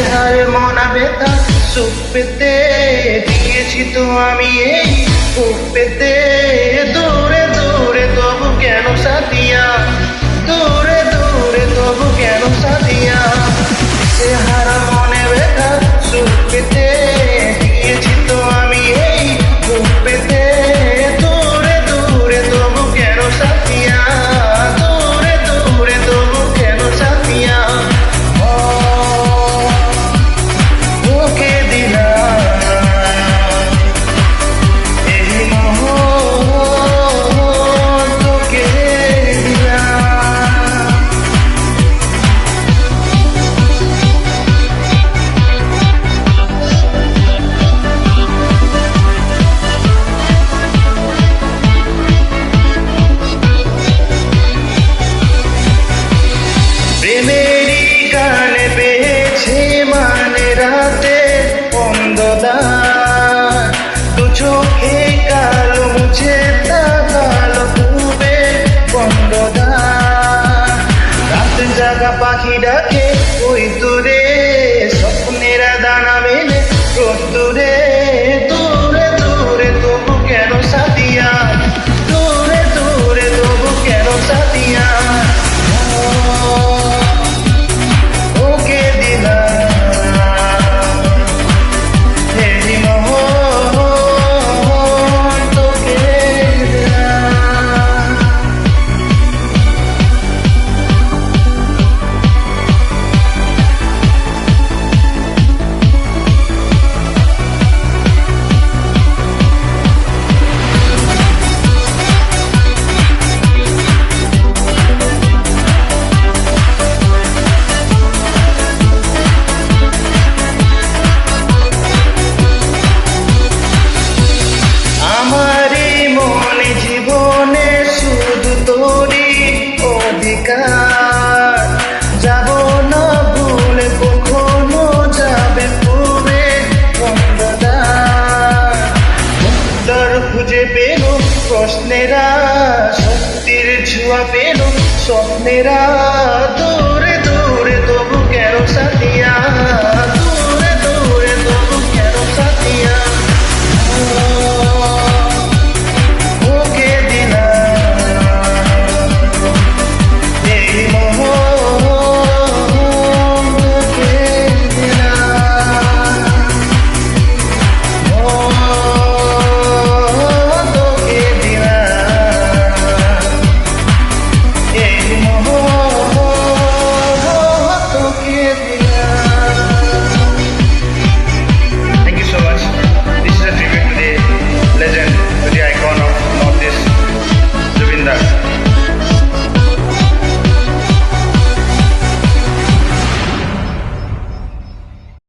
হারে মনা ব্যথা সুখ পেতে দিয়েছি তো আমি এই সুখ পেতে দূরে দূরে তবু কেন সাথিয়া দূরে দূরে তবু কেন সাথিয়া সে হারা মনে ব্যথা সুখ পেতে দিয়েছি তো আমি এই সুখ পেতে দূরে দূরে তবু কেন সাথিয়া দূরে দূরে তবু কেন সাথিয়া তোকে দিলাম এই মোহন তোকে দিলাম। প্রেমেরই গানে পেয়েছে মানে রাতে বন্ধ